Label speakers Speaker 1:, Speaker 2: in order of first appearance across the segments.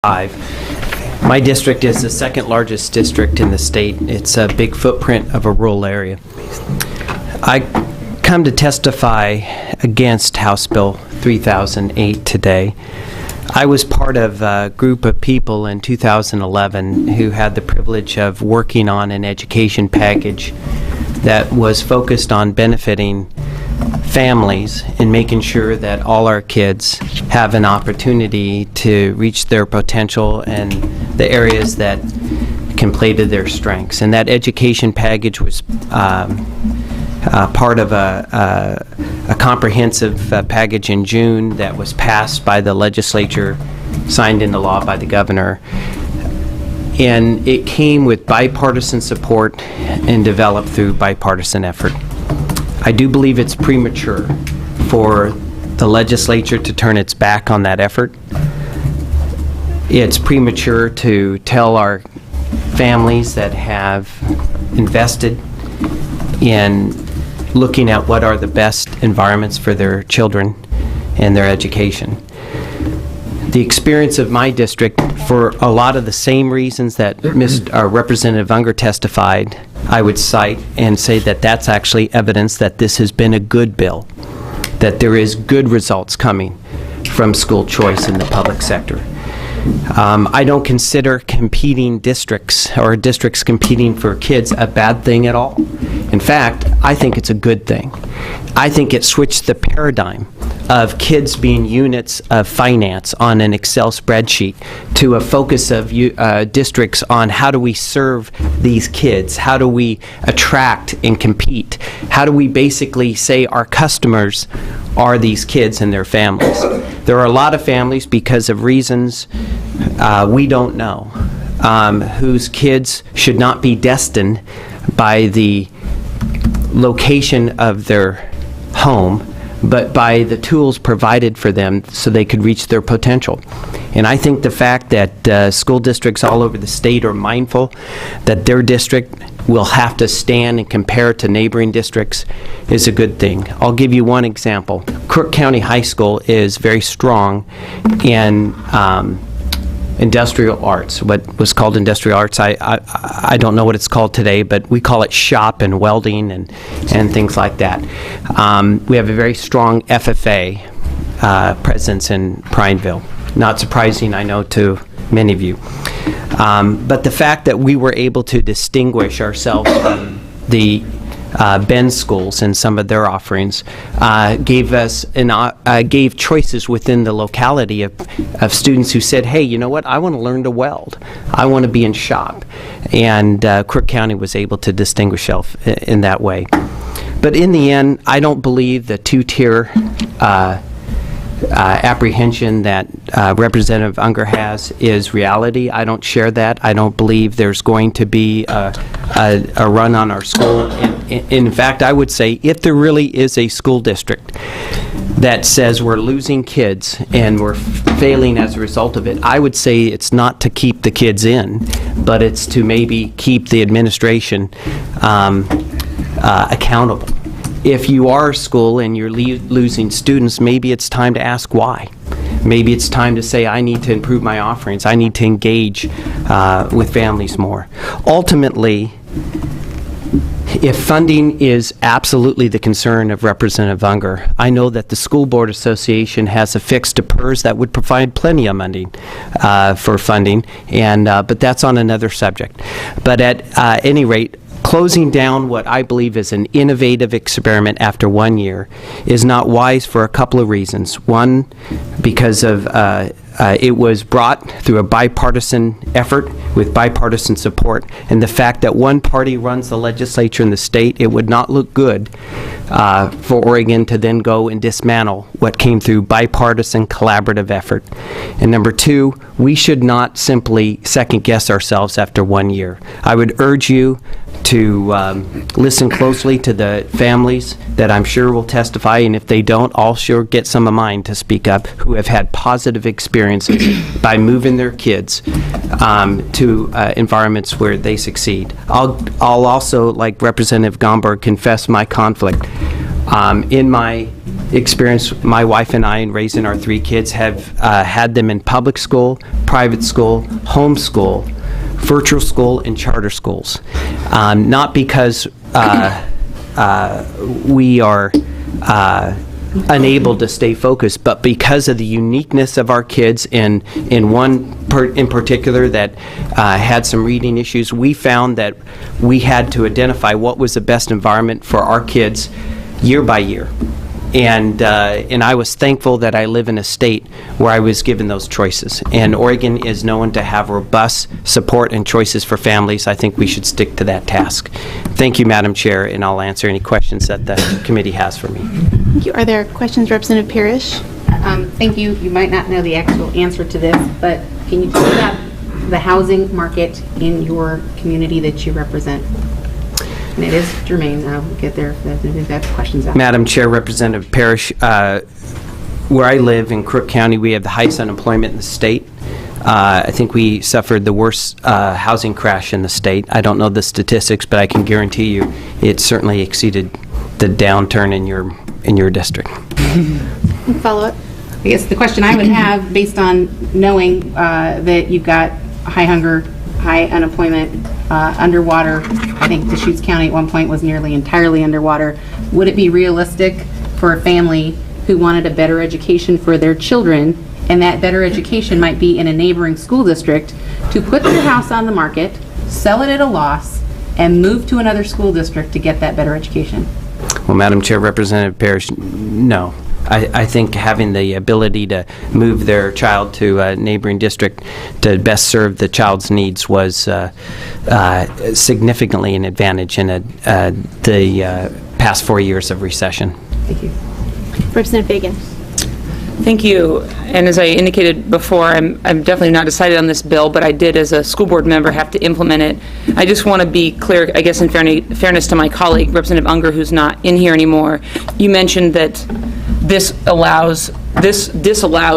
Speaker 1: My district is the second largest district in the state. It's a big footprint of a rural area. I come to testify against House Bill 3008 today. I was part of a group of people in 2011 who had the privilege of working on an education package that was focused on benefiting families and making sure that all our kids have an opportunity to reach their potential and the areas that can play to their strengths. And that education package was part of a comprehensive package in June that was passed by the legislature, signed into law by the governor. And it came with bipartisan support and developed through bipartisan effort. I do believe it's premature for the legislature to turn its back on that effort. It's premature to tell our families that have invested in looking at what are the best environments for their children and their education. The experience of my district, for a lot of the same reasons that Representative Unger testified, I would cite and say that that's actually evidence that this has been a good bill, that there is good results coming from school choice in the public sector. I don't consider competing districts or districts competing for kids a bad thing at all. In fact, I think it's a good thing. I think it switched the paradigm of kids being units of finance on an Excel spreadsheet to a focus of districts on how do we serve these kids, how do we attract and compete, how do we basically say our customers are these kids and their families. There are a lot of families, because of reasons we don't know, whose kids should not be destined by the location of their home, but by the tools provided for them so they could reach their potential. And I think the fact that school districts all over the state are mindful that their district will have to stand and compare to neighboring districts is a good thing. I'll give you one example. Crook County High School is very strong in industrial arts, what was called industrial arts. I don't know what it's called today, but we call it shop and welding and things like that. We have a very strong FFA presence in Prineville. Not surprising, I know, to many of you. But the fact that we were able to distinguish ourselves from the Bend schools and some of their offerings gave us gave choices within the locality of students who said, hey, you know what, I want to learn to weld, I want to be in shop, and Crook County was able to distinguish itself in that way. But in the end, I don't believe the two-tier apprehension that Representative Unger has is reality. I don't share that. I don't believe there's going to be a run on our school. In fact, I would say if there really is a school district that says we're losing kids and we're failing as a result of it, I would say it's not to keep the kids in, but it's to maybe keep the administration accountable. If you are a school and you're losing students, maybe it's time to ask why. Maybe it's time to say, I need to improve my offerings. I need to engage with families more. Ultimately, if funding is absolutely the concern of Representative Unger, I know that the School Board Association has affixed to PERS that would provide plenty of money for funding, and but that's on another subject. But at any rate, closing down what I believe is an innovative experiment after 1 year is not wise for a couple of reasons. One, because of it was brought through a bipartisan effort with bipartisan support, and the fact that one party runs the legislature in the state, it would not look good for Oregon to then go and dismantle what came through bipartisan collaborative effort. And number two, we should not simply second guess ourselves after 1 year. I would urge you to listen closely to the families that I'm sure will testify, and if they don't, I'll sure get some of mine to speak up, who have had positive experiences by moving their kids to environments where they succeed. I'll also, like Representative Gomberg, confess my conflict. In my experience my wife and I in raising our 3 kids have had them in public school, private school, homeschool, virtual school, and charter schools. Not because we are unable to stay focused, but because of the uniqueness of our kids, and in one in particular that had some reading issues, we found that we had to identify what was the best environment for our kids year by year. And I was thankful that I live in a state where I was given those choices. And Oregon is known to have robust support and choices for families. I think we should stick to that task. Thank you, Madam Chair, and I'll answer any questions that the committee has for me.
Speaker 2: Thank you. Are there questions, Representative Parrish?
Speaker 3: Thank you. You might not know the actual answer to this, but can you tell me about the housing market in your community that you represent? And it is germane. I'll get there if they have questions after.
Speaker 1: Madam Chair, Representative Parrish, where I live in Crook County, we have the highest unemployment in the state. I think we suffered the worst housing crash in the state. I don't know the statistics, but I can guarantee you it certainly exceeded the downturn in your district.
Speaker 2: Follow up.
Speaker 3: I guess the question I would have, based on knowing that you've got high hunger, high unemployment, underwater, I think Deschutes County at one point was nearly entirely underwater. Would it be realistic for a family who wanted a better education for their children, and that better education might be in a neighboring school district, to put their house on the market, sell it at a loss, and move to another school district to get that better education?
Speaker 1: Well, Madam Chair, Representative Parrish, no. I think having the ability to move their child to a neighboring district to best serve the child's needs was significantly an advantage in the past 4 years of recession.
Speaker 3: Thank you.
Speaker 2: Representative Fagan.
Speaker 4: Thank you. And as I indicated before, I'm definitely not decided on this bill, but I did, as a school board member, have to implement it. I just want to be clear, I guess in fairness to my colleague, Representative Unger, who's not in here anymore. You mentioned that this disallows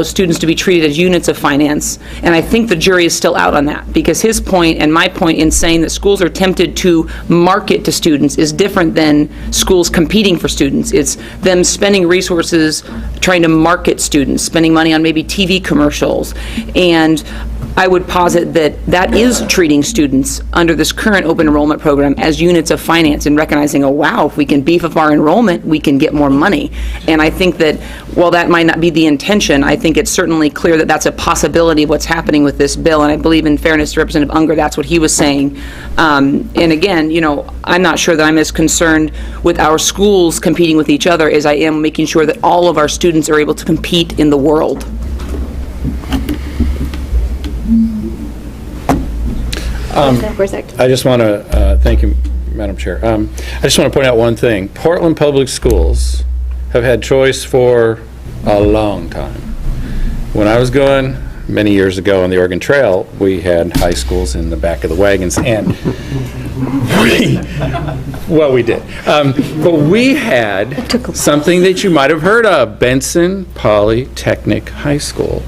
Speaker 4: students to be treated as units of finance, and I think the jury is still out on that, because his point and my point in saying that schools are tempted to market to students is different than schools competing for students. It's them spending resources trying to market students, spending money on maybe TV commercials, and I would posit that that is treating students under this current open enrollment program as units of finance and recognizing, oh wow, if we can beef up our enrollment, we can get more money. And I think that while that might not be the intention, I think it's certainly clear that that's a possibility of what's happening with this bill. And I believe, in fairness to Representative Unger, that's what he was saying. And again, you know, I'm not sure that I'm as concerned with our schools competing with each other as I am making sure that all of our students are able to compete in the world.
Speaker 2: I
Speaker 5: just want to thank you, Madam Chair. I just want to point out one thing. Portland Public Schools have had choice for a long time. When I was going many years ago on the Oregon Trail, we had high schools in the back of the wagons, and we did. But we had something that you might have heard of, Benson Polytechnic High School.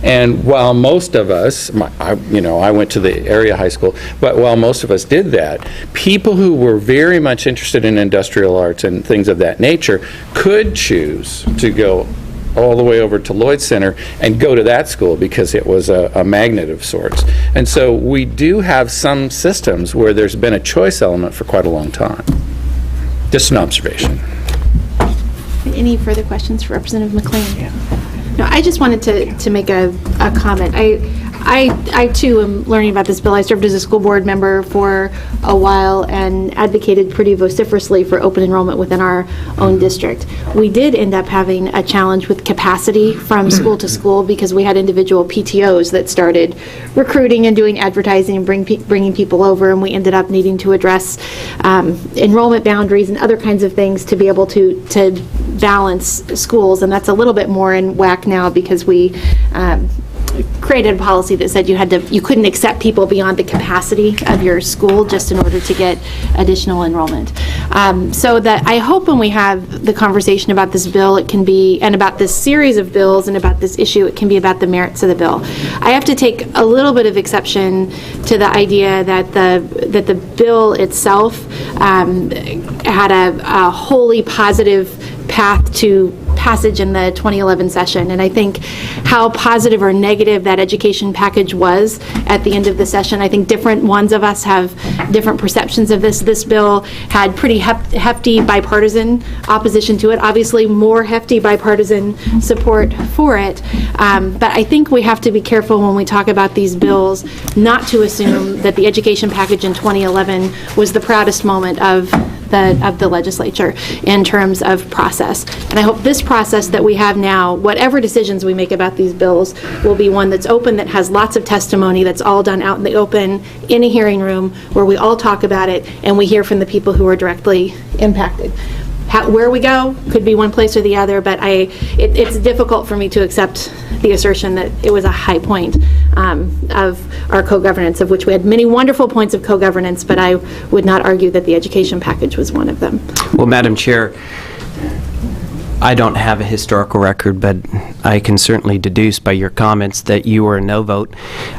Speaker 5: And while most of us, I went to the area high school, but while most of us did that, people who were very much interested in industrial arts and things of that nature could choose to go all the way over to Lloyd Center and go to that school because it was a magnet of sorts. And so we do have some systems where there's been a choice element for quite a long time. Just an observation.
Speaker 2: Any further questions for Representative McLane? Yeah. No, I just wanted to make a comment. I too am learning about this bill. I served as a school board member for a while and advocated pretty vociferously for open enrollment within our own district. We did end up having a challenge with capacity from school to school because we had individual PTOs that started recruiting and doing advertising and bringing people over, and we ended up needing to address enrollment boundaries and other kinds of things to be able to balance schools, and that's a little bit more in whack now because we created a policy that said you couldn't accept people beyond the capacity of your school just in order to get additional enrollment. So that I hope when we have the conversation about this bill, it can be, and about this series of bills and about this issue, it can be about the merits of the bill. I have to take a little bit of exception to the idea that the bill itself had a wholly positive path to passage in the 2011 session. And I think how positive or negative that education package was at the end of the session, I think different ones of us have different perceptions of this. This bill had pretty hefty bipartisan opposition to it, obviously more hefty bipartisan support for it. But I think we have to be careful when we talk about these bills not to assume that the education package in 2011 was the proudest moment of the legislature in terms of process. And I hope this process that we have now, whatever decisions we make about these bills, will be one that's open, that has lots of testimony, that's all done out in the open, in a hearing room, where we all talk about it and we hear from the people who are directly impacted. Where we go could be one place or the other, but it's difficult for me to accept the assertion that it was a high point of our co-governance, of which we had many wonderful points of co-governance, but I would not argue that the education package was one of them.
Speaker 1: Well, Madam Chair, I don't have a historical record, but I can certainly deduce by your comments that you were a no vote.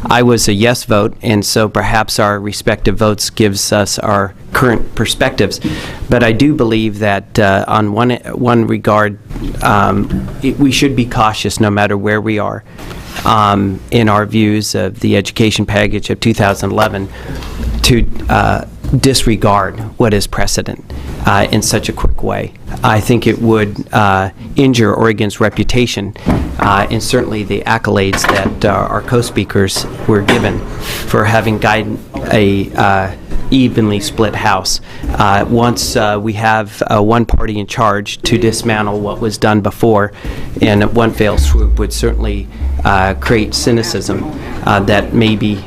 Speaker 1: I was a yes vote, and so perhaps our respective votes gives us our current perspectives. But I do believe that on one regard, we should be cautious no matter where we are in our views of the education package of 2011 to disregard what is precedent in such a quick way. I think it would injure Oregon's reputation and certainly the accolades that our co-speakers were given for having guided a evenly split House. Once we have one party in charge to dismantle what was done before, and one fell swoop would certainly create cynicism that may be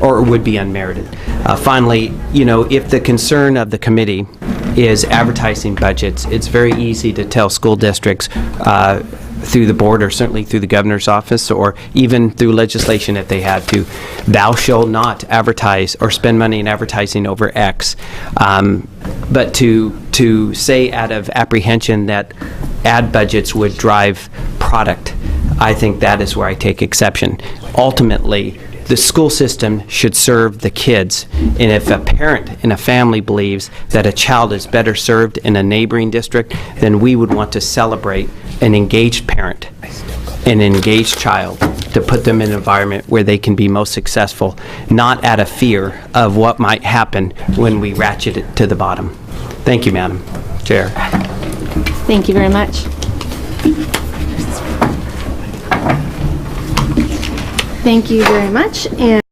Speaker 1: or would be unmerited. Finally, if the concern of the committee is advertising budgets, it's very easy to tell school districts through the board, or certainly through the governor's office, or even through legislation if they have to, thou shalt not advertise or spend money in advertising over X. But to say out of apprehension that ad budgets would drive product, I think that is where I take exception. Ultimately, the school system should serve the kids, and if a parent in a family believes that a child is better served in a neighboring district, then we would want to celebrate an engaged parent, an engaged child, to put them in an environment where they can be most successful, not out of fear of what might happen when we ratchet it to the bottom. Thank you, Madam Chair.
Speaker 2: Thank you very much. Thank you very much. And